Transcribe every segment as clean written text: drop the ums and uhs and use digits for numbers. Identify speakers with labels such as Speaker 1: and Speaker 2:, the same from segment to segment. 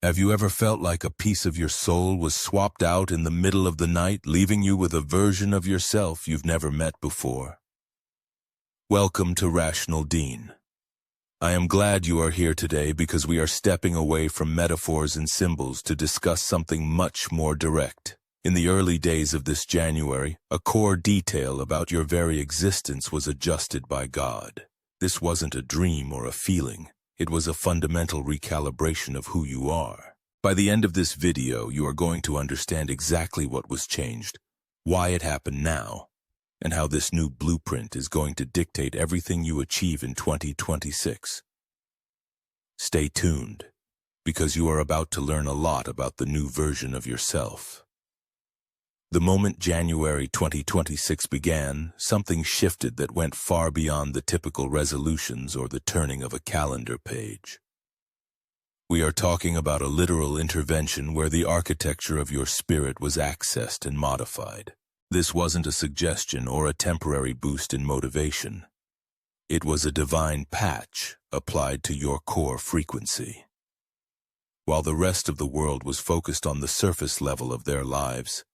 Speaker 1: Have you ever felt like a piece of your soul was swapped out in the middle of the night, leaving you with a version of yourself you've never met before? Welcome to RationalDeen. I am glad you are here today because we are stepping away from metaphors and symbols to discuss something much more direct. In the early days of this January, a core detail about your very existence was adjusted by God. This wasn't a dream or a feeling. It was a fundamental recalibration of who you are. By the end of this video, you are going to understand exactly what was changed, why it happened now, and how this new blueprint is going to dictate everything you achieve in 2026. Stay tuned, because you are about to learn a lot about the new version of yourself. The moment January 2026 began, something shifted that went far beyond the typical resolutions or the turning of a calendar page. We are talking about a literal intervention where the architecture of your spirit was accessed and modified. This wasn't a suggestion or a temporary boost in motivation. It was a divine patch applied to your core frequency. While the rest of the world was focused on the surface level of their lives,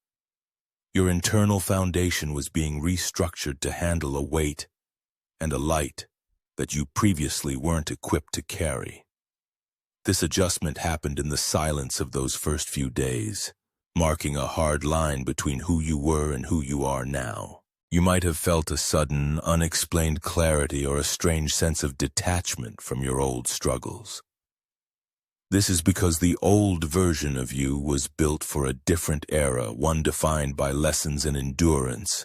Speaker 1: your internal foundation was being restructured to handle a weight and a light that you previously weren't equipped to carry. This adjustment happened in the silence of those first few days, marking a hard line between who you were and who you are now. You might have felt a sudden, unexplained clarity or a strange sense of detachment from your old struggles. This is because the old version of you was built for a different era, one defined by lessons and endurance.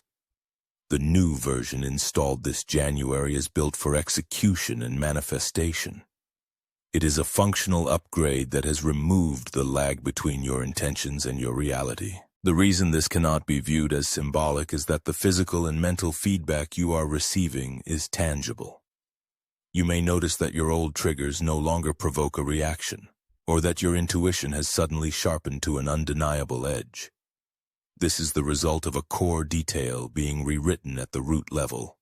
Speaker 1: The new version installed this January is built for execution and manifestation. It is a functional upgrade that has removed the lag between your intentions and your reality. The reason this cannot be viewed as symbolic is that the physical and mental feedback you are receiving is tangible. You may notice that your old triggers no longer provoke a reaction, or that your intuition has suddenly sharpened to an undeniable edge. This is the result of a core detail being rewritten at the root level.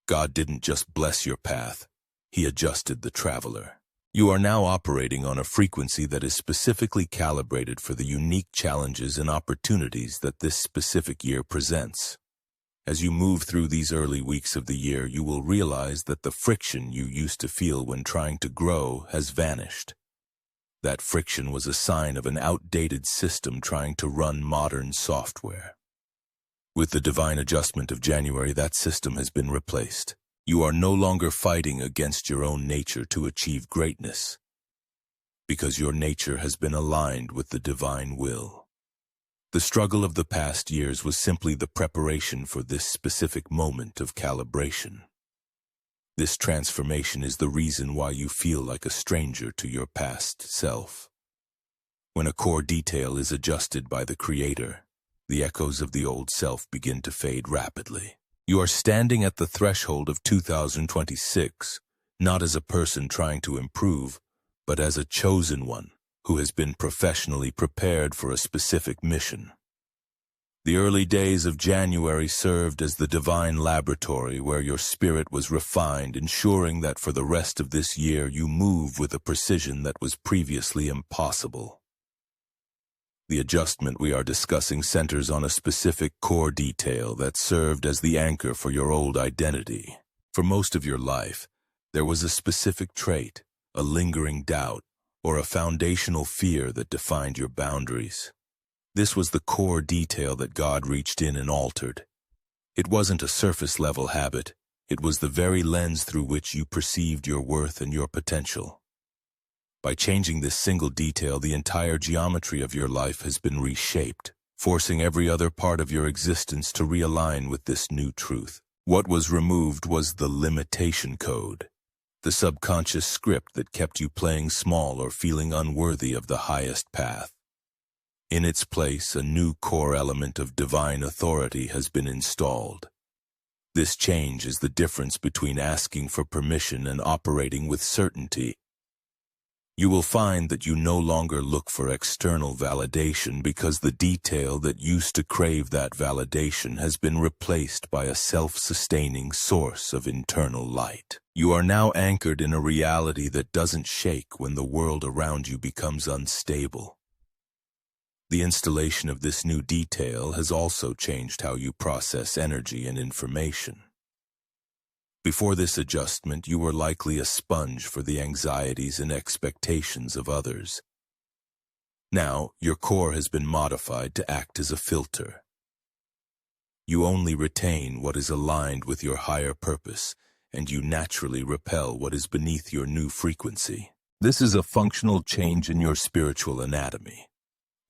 Speaker 1: God didn't just bless your path, He adjusted the traveler. You are now operating on a frequency that is specifically calibrated for the unique challenges and opportunities that this specific year presents. As you move through these early weeks of the year, you will realize that the friction you used to feel when trying to grow has vanished. That friction was a sign of an outdated system trying to run modern software. With the divine adjustment of January, that system has been replaced. You are no longer fighting against your own nature to achieve greatness, because your nature has been aligned with the divine will. The struggle of the past years was simply the preparation for this specific moment of calibration. This transformation is the reason why you feel like a stranger to your past self. When a core detail is adjusted by the Creator, the echoes of the old self begin to fade rapidly. You are standing at the threshold of 2026, not as a person trying to improve, but as a chosen one who has been professionally prepared for a specific mission. The early days of January served as the divine laboratory where your spirit was refined, ensuring that for the rest of this year you move with a precision that was previously impossible. The adjustment we are discussing centers on a specific core detail that served as the anchor for your old identity. For most of your life, there was a specific trait, a lingering doubt, or a foundational fear that defined your boundaries. This was the core detail that God reached in and altered. It wasn't a surface-level habit. It was the very lens through which you perceived your worth and your potential. By changing this single detail, the entire geometry of your life has been reshaped, forcing every other part of your existence to realign with this new truth. What was removed was the limitation code, the subconscious script that kept you playing small or feeling unworthy of the highest path. In its place, a new core element of divine authority has been installed. This change is the difference between asking for permission and operating with certainty. You will find that you no longer look for external validation because the detail that used to crave that validation has been replaced by a self-sustaining source of internal light. You are now anchored in a reality that doesn't shake when the world around you becomes unstable. The installation of this new detail has also changed how you process energy and information. Before this adjustment, you were likely a sponge for the anxieties and expectations of others. Now, your core has been modified to act as a filter. You only retain what is aligned with your higher purpose, and you naturally repel what is beneath your new frequency. This is a functional change in your spiritual anatomy.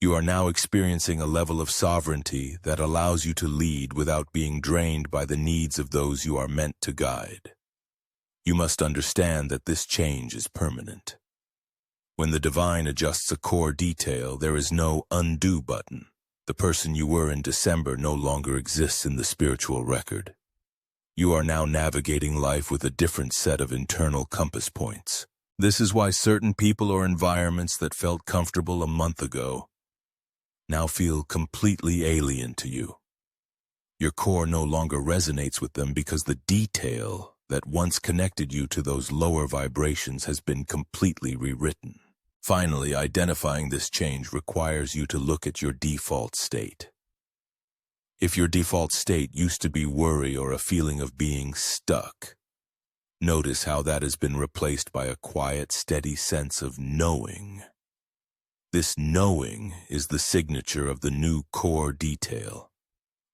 Speaker 1: You are now experiencing a level of sovereignty that allows you to lead without being drained by the needs of those you are meant to guide. You must understand that this change is permanent. When the divine adjusts a core detail, there is no undo button. The person you were in December no longer exists in the spiritual record. You are now navigating life with a different set of internal compass points. This is why certain people or environments that felt comfortable a month ago now feel completely alien to you. Your core no longer resonates with them because the detail that once connected you to those lower vibrations has been completely rewritten. Finally, identifying this change requires you to look at your default state. If your default state used to be worry or a feeling of being stuck, notice how that has been replaced by a quiet, steady sense of knowing. This knowing is the signature of the new core detail.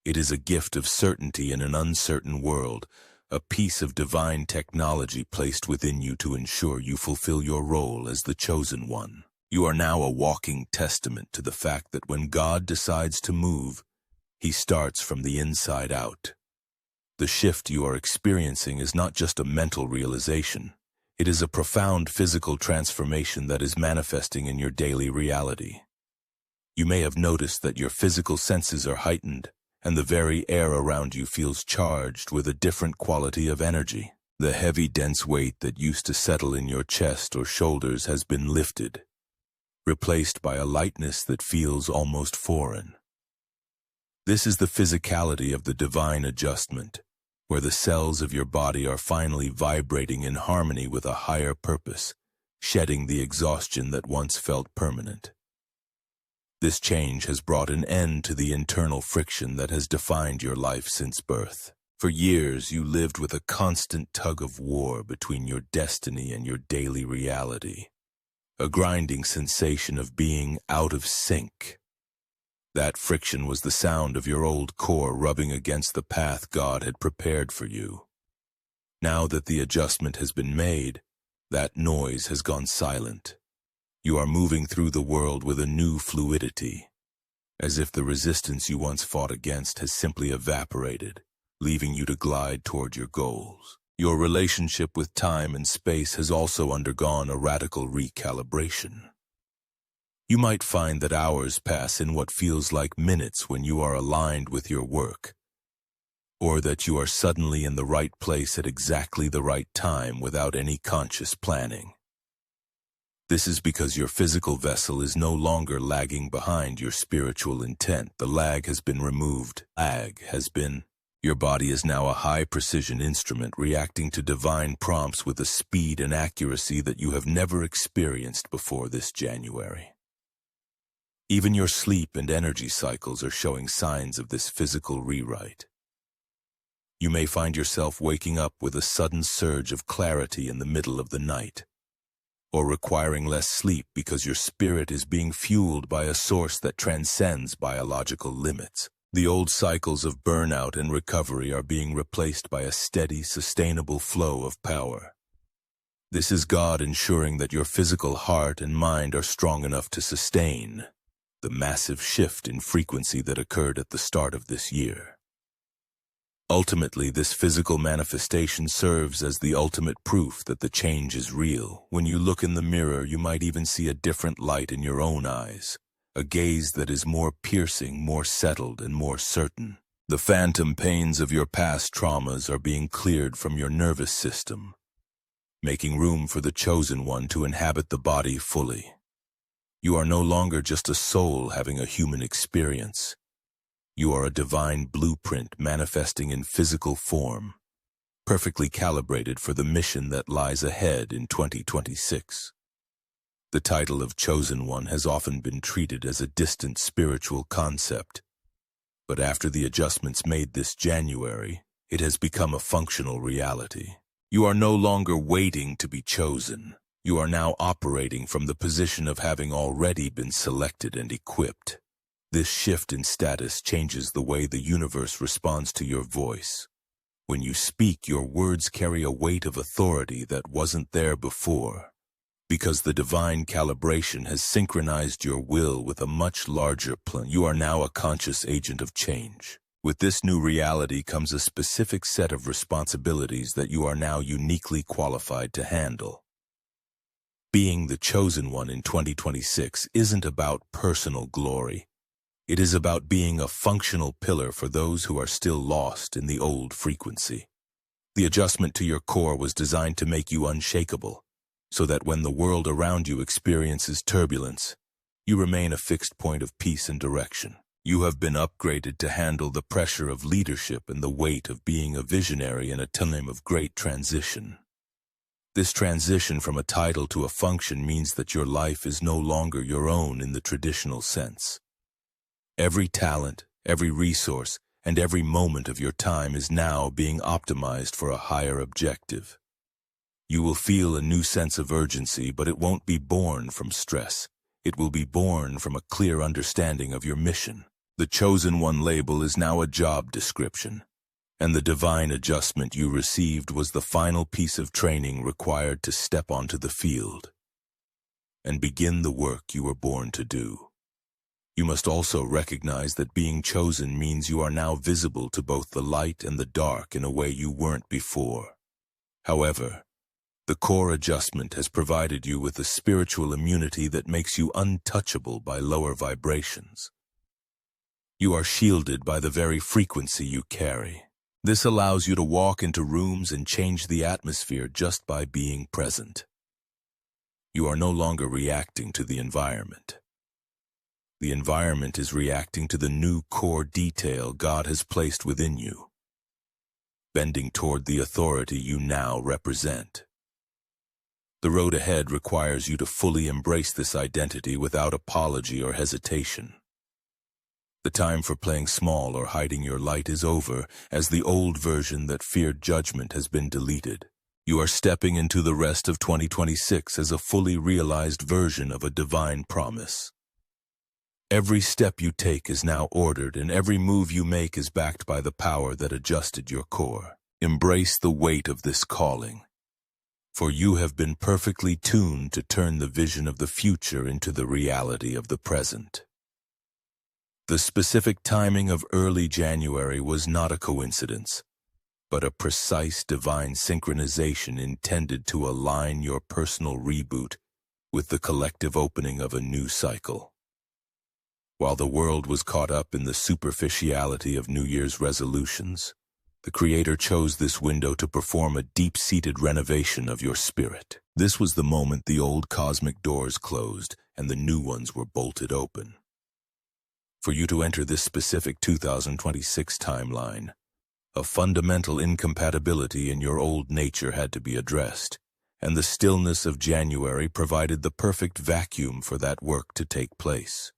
Speaker 1: It is a gift of certainty in an uncertain world, a piece of divine technology placed within you to ensure you fulfill your role as the chosen one. You are now a walking testament to the fact that when God decides to move, He starts from the inside out. The shift you are experiencing is not just a mental realization. It is a profound physical transformation that is manifesting in your daily reality. You may have noticed that your physical senses are heightened, and the very air around you feels charged with a different quality of energy. The heavy, dense weight that used to settle in your chest or shoulders has been lifted, replaced by a lightness that feels almost foreign. This is the physicality of the divine adjustment, where the cells of your body are finally vibrating in harmony with a higher purpose, shedding the exhaustion that once felt permanent. This change has brought an end to the internal friction that has defined your life since birth. For years, you lived with a constant tug of war between your destiny and your daily reality, a grinding sensation of being out of sync. That friction was the sound of your old core rubbing against the path God had prepared for you. Now that the adjustment has been made, that noise has gone silent. You are moving through the world with a new fluidity, as if the resistance you once fought against has simply evaporated, leaving you to glide toward your goals. Your relationship with time and space has also undergone a radical recalibration. You might find that hours pass in what feels like minutes when you are aligned with your work, or that you are suddenly in the right place at exactly the right time without any conscious planning. This is because your physical vessel is no longer lagging behind your spiritual intent. The lag has been removed. Your body is now a high-precision instrument reacting to divine prompts with a speed and accuracy that you have never experienced before this January. Even your sleep and energy cycles are showing signs of this physical rewrite. You may find yourself waking up with a sudden surge of clarity in the middle of the night, or requiring less sleep because your spirit is being fueled by a source that transcends biological limits. The old cycles of burnout and recovery are being replaced by a steady, sustainable flow of power. This is God ensuring that your physical heart and mind are strong enough to sustain the massive shift in frequency that occurred at the start of this year. Ultimately, this physical manifestation serves as the ultimate proof that the change is real. When you look in the mirror, you might even see a different light in your own eyes, a gaze that is more piercing, more settled, and more certain. The phantom pains of your past traumas are being cleared from your nervous system, making room for the chosen one to inhabit the body fully. You are no longer just a soul having a human experience. You are a divine blueprint manifesting in physical form, perfectly calibrated for the mission that lies ahead in 2026. The title of Chosen One has often been treated as a distant spiritual concept, but after the adjustments made this January, it has become a functional reality. You are no longer waiting to be chosen. You are now operating from the position of having already been selected and equipped. This shift in status changes the way the universe responds to your voice. When you speak, your words carry a weight of authority that wasn't there before, because the divine calibration has synchronized your will with a much larger plan. You are now a conscious agent of change. With this new reality comes a specific set of responsibilities that you are now uniquely qualified to handle. Being the chosen one in 2026 isn't about personal glory. It is about being a functional pillar for those who are still lost in the old frequency. The adjustment to your core was designed to make you unshakable, so that when the world around you experiences turbulence, you remain a fixed point of peace and direction. You have been upgraded to handle the pressure of leadership and the weight of being a visionary in a time of great transition. This transition from a title to a function means that your life is no longer your own in the traditional sense. Every talent, every resource, and every moment of your time is now being optimized for a higher objective. You will feel a new sense of urgency, but it won't be born from stress. It will be born from a clear understanding of your mission. The Chosen One label is now a job description, and the divine adjustment you received was the final piece of training required to step onto the field and begin the work you were born to do. You must also recognize that being chosen means you are now visible to both the light and the dark in a way you weren't before. However, the core adjustment has provided you with a spiritual immunity that makes you untouchable by lower vibrations. You are shielded by the very frequency you carry. This allows you to walk into rooms and change the atmosphere just by being present. You are no longer reacting to the environment. The environment is reacting to the new core detail God has placed within you, bending toward the authority you now represent. The road ahead requires you to fully embrace this identity without apology or hesitation. The time for playing small or hiding your light is over, as the old version that feared judgment has been deleted. You are stepping into the rest of 2026 as a fully realized version of a divine promise. Every step you take is now ordered, and every move you make is backed by the power that adjusted your core. Embrace the weight of this calling, for you have been perfectly tuned to turn the vision of the future into the reality of the present. The specific timing of early January was not a coincidence, but a precise divine synchronization intended to align your personal reboot with the collective opening of a new cycle. While the world was caught up in the superficiality of New Year's resolutions, the Creator chose this window to perform a deep-seated renovation of your spirit. This was the moment the old cosmic doors closed and the new ones were bolted open. For you to enter this specific 2026 timeline, a fundamental incompatibility in your old nature had to be addressed, and the stillness of January provided the perfect vacuum for that work to take place.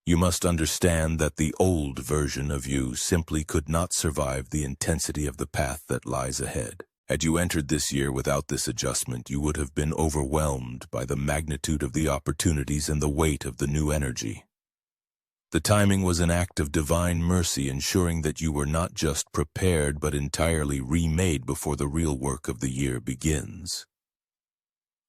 Speaker 1: You must understand that the old version of you simply could not survive the intensity of the path that lies ahead. Had you entered this year without this adjustment, you would have been overwhelmed by the magnitude of the opportunities and the weight of the new energy. The timing was an act of divine mercy, ensuring that you were not just prepared but entirely remade before the real work of the year begins.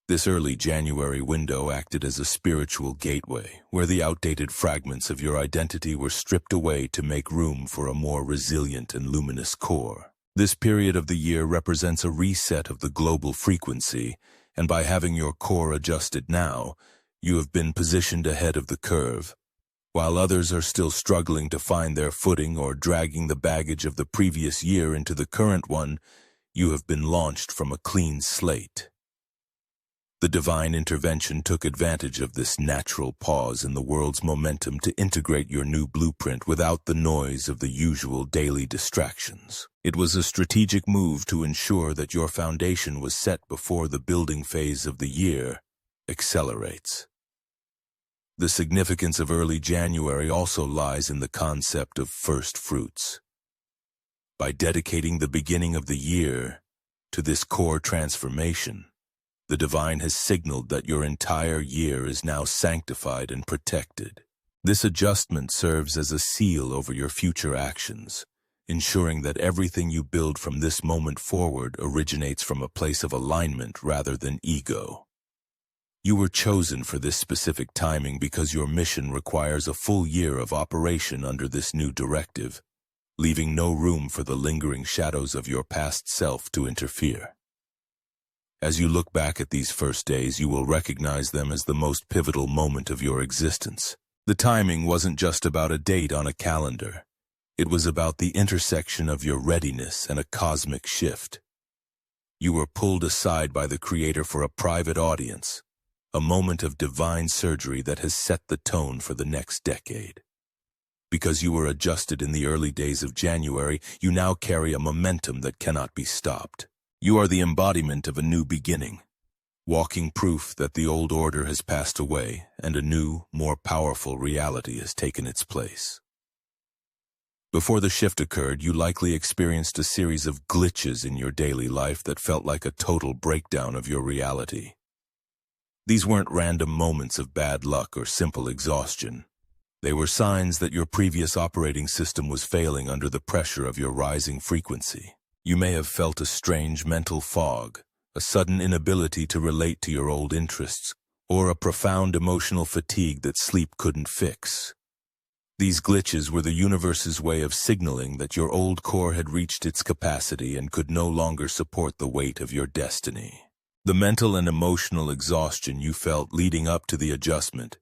Speaker 1: This early January window acted as a spiritual gateway, where the outdated fragments of your identity were stripped away to make room for a more resilient and luminous core. This period of the year represents a reset of the global frequency, and by having your core adjusted now, you have been positioned ahead of the curve. While others are still struggling to find their footing or dragging the baggage of the previous year into the current one, You have been launched from a clean slate. The divine intervention took advantage of this natural pause in the world's momentum to integrate your new blueprint without the noise of the usual daily distractions. It was a strategic move to ensure that your foundation was set before the building phase of the year accelerates. The significance of early January also lies in the concept of first fruits. By dedicating the beginning of the year to this core transformation, the divine has signaled that your entire year is now sanctified and protected. This adjustment serves as a seal over your future actions, ensuring that everything you build from this moment forward originates from a place of alignment rather than ego. You were chosen for this specific timing because your mission requires a full year of operation under this new directive, leaving no room for the lingering shadows of your past self to interfere. As you look back at these first days, you will recognize them as the most pivotal moment of your existence. The timing wasn't just about a date on a calendar. It was about the intersection of your readiness and a cosmic shift. You were pulled aside by the Creator for a private audience, a moment of divine surgery that has set the tone for the next decade. Because you were adjusted in the early days of January, you now carry a momentum that cannot be stopped. You are the embodiment of a new beginning, walking proof that the old order has passed away and a new, more powerful reality has taken its place. Before the shift occurred, you likely experienced a series of glitches in your daily life that felt like a total breakdown of your reality. These weren't random moments of bad luck or simple exhaustion. They were signs that your previous operating system was failing under the pressure of your rising frequency. You may have felt a strange mental fog, a sudden inability to relate to your old interests, or a profound emotional fatigue that sleep couldn't fix. These glitches were the universe's way of signaling that your old core had reached its capacity and could no longer support the weight of your destiny. The mental and emotional exhaustion you felt leading up to the adjustment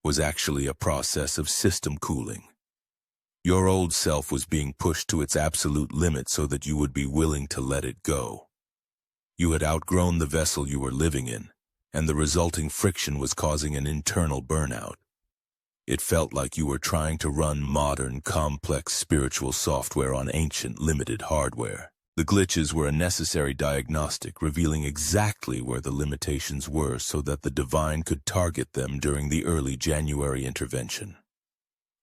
Speaker 1: was actually a process of system cooling. Your old self was being pushed to its absolute limit so that you would be willing to let it go. You had outgrown the vessel you were living in, and the resulting friction was causing an internal burnout. It felt like you were trying to run modern, complex spiritual software on ancient, limited hardware. The glitches were a necessary diagnostic, revealing exactly where the limitations were so that the divine could target them during the early January intervention.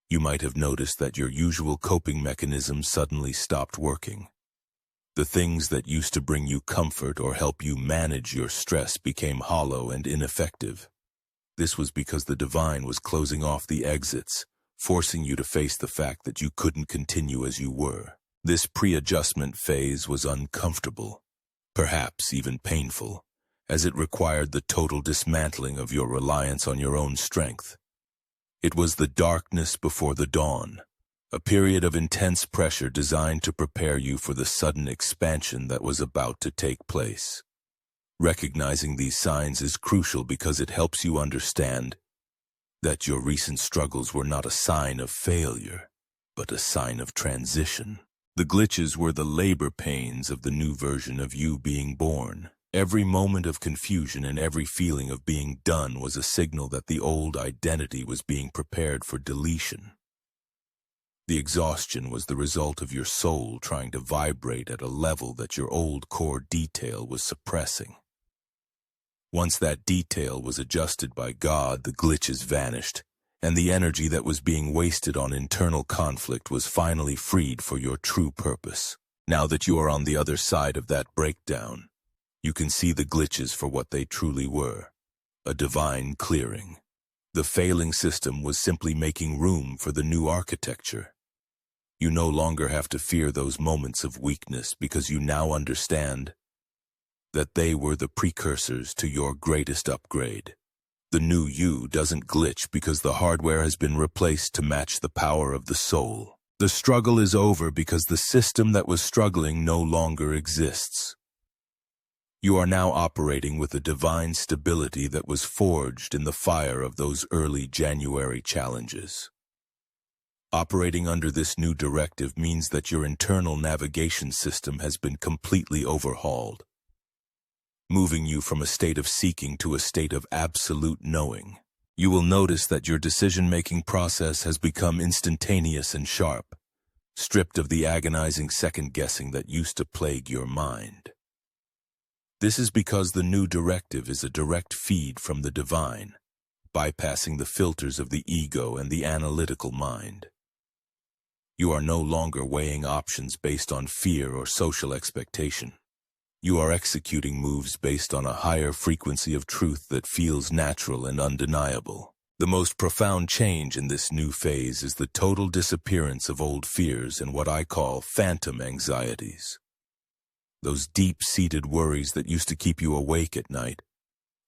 Speaker 1: You might have noticed that your usual coping mechanisms suddenly stopped working. The things that used to bring you comfort or help you manage your stress became hollow and ineffective. This was because the divine was closing off the exits, forcing you to face the fact that you couldn't continue as you were. This pre-adjustment phase was uncomfortable, perhaps even painful, as it required the total dismantling of your reliance on your own strength. It was the darkness before the dawn, a period of intense pressure designed to prepare you for the sudden expansion that was about to take place. Recognizing these signs is crucial because it helps you understand that your recent struggles were not a sign of failure, but a sign of transition. The glitches were the labor pains of the new version of you being born. Every moment of confusion and every feeling of being done was a signal that the old identity was being prepared for deletion. The exhaustion was the result of your soul trying to vibrate at a level that your old core detail was suppressing. Once that detail was adjusted by God, the glitches vanished, and the energy that was being wasted on internal conflict was finally freed for your true purpose. Now that you are on the other side of that breakdown, you can see the glitches for what they truly were, a divine clearing. The failing system was simply making room for the new architecture. You no longer have to fear those moments of weakness because you now understand that they were the precursors to your greatest upgrade. The new you doesn't glitch because the hardware has been replaced to match the power of the soul. The struggle is over because the system that was struggling no longer exists. You are now operating with a divine stability that was forged in the fire of those early January challenges. Operating under this new directive means that your internal navigation system has been completely overhauled, moving you from a state of seeking to a state of absolute knowing. You will notice that your decision-making process has become instantaneous and sharp, stripped of the agonizing second-guessing that used to plague your mind. This is because the new directive is a direct feed from the divine, bypassing the filters of the ego and the analytical mind. You are no longer weighing options based on fear or social expectation. You are executing moves based on a higher frequency of truth that feels natural and undeniable. The most profound change in this new phase is the total disappearance of old fears and what I call phantom anxieties. Those deep-seated worries that used to keep you awake at night.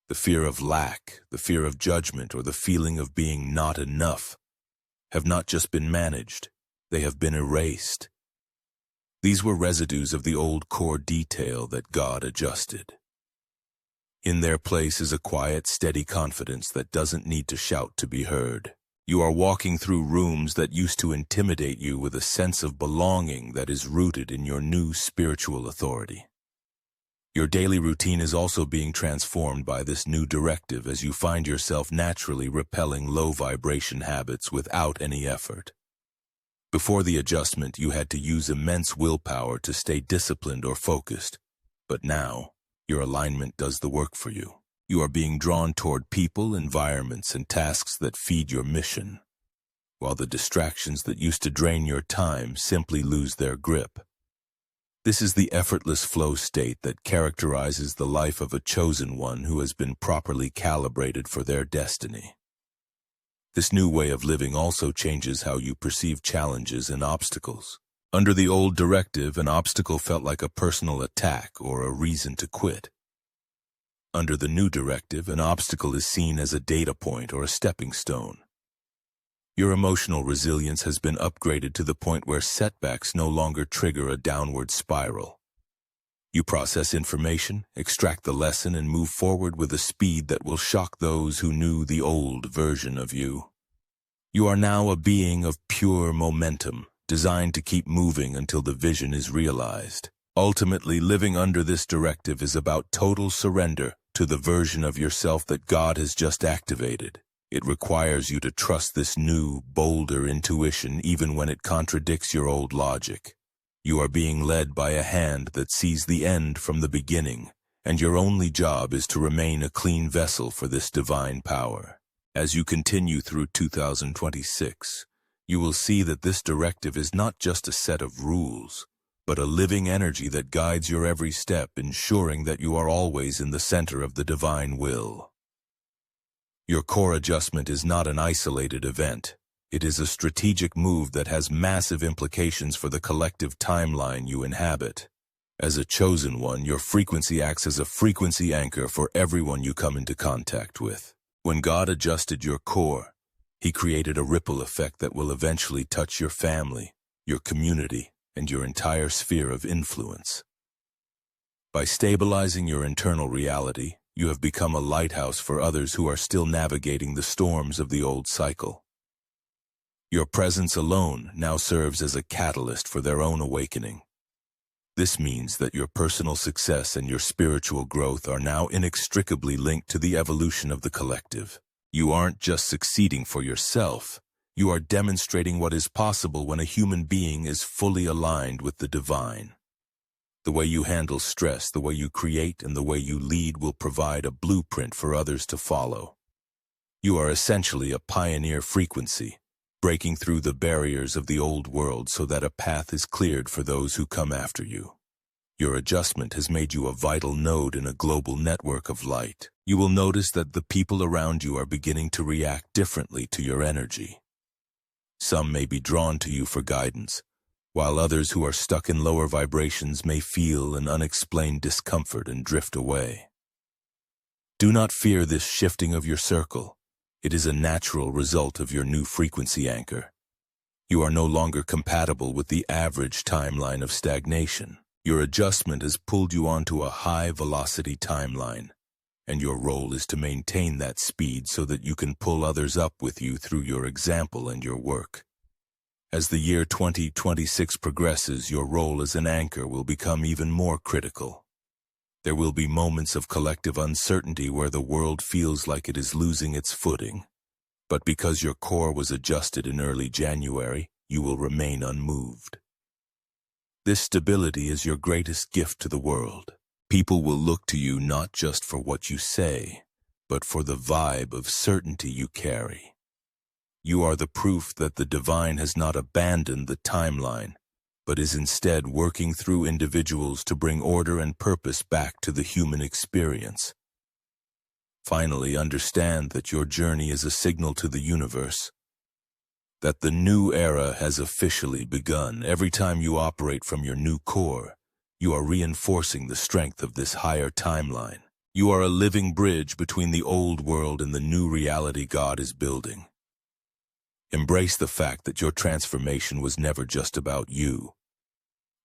Speaker 1: The fear of lack, the fear of judgment, or the feeling of being not enough have not just been managed. They have been erased. These were residues of the old core detail that God adjusted. In their place is a quiet, steady confidence that doesn't need to shout to be heard. You are walking through rooms that used to intimidate you with a sense of belonging that is rooted in your new spiritual authority. Your daily routine is also being transformed by this new directive as you find yourself naturally repelling low-vibration habits without any effort. Before the adjustment, you had to use immense willpower to stay disciplined or focused, but now, your alignment does the work for you. You are being drawn toward people, environments, and tasks that feed your mission, while the distractions that used to drain your time simply lose their grip. This is the effortless flow state that characterizes the life of a chosen one who has been properly calibrated for their destiny. This new way of living also changes how you perceive challenges and obstacles. Under the old directive, an obstacle felt like a personal attack or a reason to quit. Under the new directive, an obstacle is seen as a data point or a stepping stone. Your emotional resilience has been upgraded to the point where setbacks no longer trigger a downward spiral. You process information, extract the lesson, and move forward with a speed that will shock those who knew the old version of you. You are now a being of pure momentum, designed to keep moving until the vision is realized. Ultimately, living under this directive is about total surrender to the version of yourself that God has just activated. It requires you to trust this new, bolder intuition even when it contradicts your old logic. You are being led by a hand that sees the end from the beginning, and your only job is to remain a clean vessel for this divine power. As you continue through 2026, you will see that this directive is not just a set of rules, but a living energy that guides your every step, ensuring that you are always in the center of the divine will. Your core adjustment is not an isolated event. It is a strategic move that has massive implications for the collective timeline you inhabit. As a chosen one, your frequency acts as a frequency anchor for everyone you come into contact with. When God adjusted your core, He created a ripple effect that will eventually touch your family, your community, and your entire sphere of influence. By stabilizing your internal reality, you have become a lighthouse for others who are still navigating the storms of the old cycle. Your presence alone now serves as a catalyst for their own awakening. This means that your personal success and your spiritual growth are now inextricably linked to the evolution of the collective. You aren't just succeeding for yourself, you are demonstrating what is possible when a human being is fully aligned with the divine. The way you handle stress, the way you create, and the way you lead will provide a blueprint for others to follow. You are essentially a pioneer frequency, breaking through the barriers of the old world so that a path is cleared for those who come after you. Your adjustment has made you a vital node in a global network of light. You will notice that the people around you are beginning to react differently to your energy. Some may be drawn to you for guidance, while others who are stuck in lower vibrations may feel an unexplained discomfort and drift away. Do not fear this shifting of your circle. It is a natural result of your new frequency anchor. You are no longer compatible with the average timeline of stagnation. Your adjustment has pulled you onto a high-velocity timeline, and your role is to maintain that speed so that you can pull others up with you through your example and your work. As the year 2026 progresses, your role as an anchor will become even more critical. There will be moments of collective uncertainty where the world feels like it is losing its footing. But because your core was adjusted in early January, you will remain unmoved. This stability is your greatest gift to the world. People will look to you not just for what you say, but for the vibe of certainty you carry. You are the proof that the divine has not abandoned the timeline, but is instead working through individuals to bring order and purpose back to the human experience. Finally, understand that your journey is a signal to the universe, that the new era has officially begun. Every time you operate from your new core, you are reinforcing the strength of this higher timeline. You are a living bridge between the old world and the new reality God is building. Embrace the fact that your transformation was never just about you.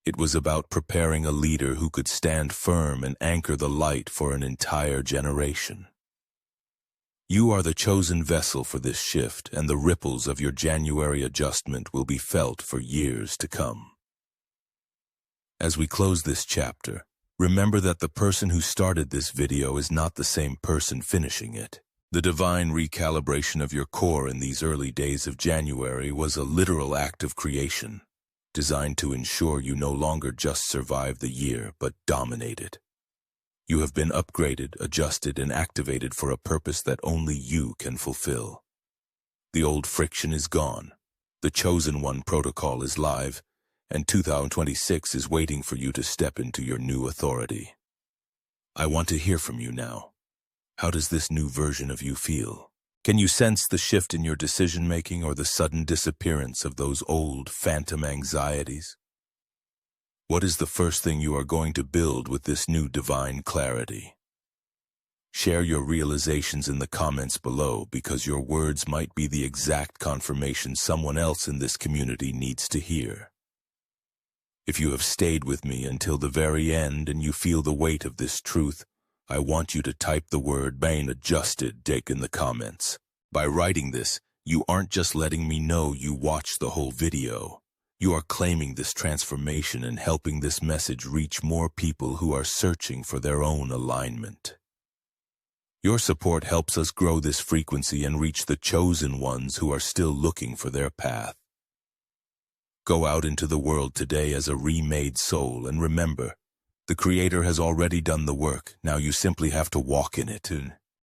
Speaker 1: It was about preparing a leader who could stand firm and anchor the light for an entire generation. You are the chosen vessel for this shift, and the ripples of your January adjustment will be felt for years to come. As we close this chapter, remember that the person who started this video is not the same person finishing it. The divine recalibration of your core in these early days of January was a literal act of creation, designed to ensure you no longer just survive the year, but dominate it. You have been upgraded, adjusted, and activated for a purpose that only you can fulfill. The old friction is gone, the chosen one protocol is live, and 2026 is waiting for you to step into your new authority. I want to hear from you now. How does this new version of you feel? Can you sense the shift in your decision-making or the sudden disappearance of those old phantom anxieties? What is the first thing you are going to build with this new divine clarity? Share your realizations in the comments below, because your words might be the exact confirmation someone else in this community needs to hear. If you have stayed with me until the very end and you feel the weight of this truth, I want you to type the word "Bane Adjusted" in the comments. By writing this, you aren't just letting me know you watched the whole video. You are claiming this transformation and helping this message reach more people who are searching for their own alignment. Your support helps us grow this frequency and reach the chosen ones who are still looking for their path. Go out into the world today as a remade soul, and remember, the Creator has already done the work. Now you simply have to walk in it.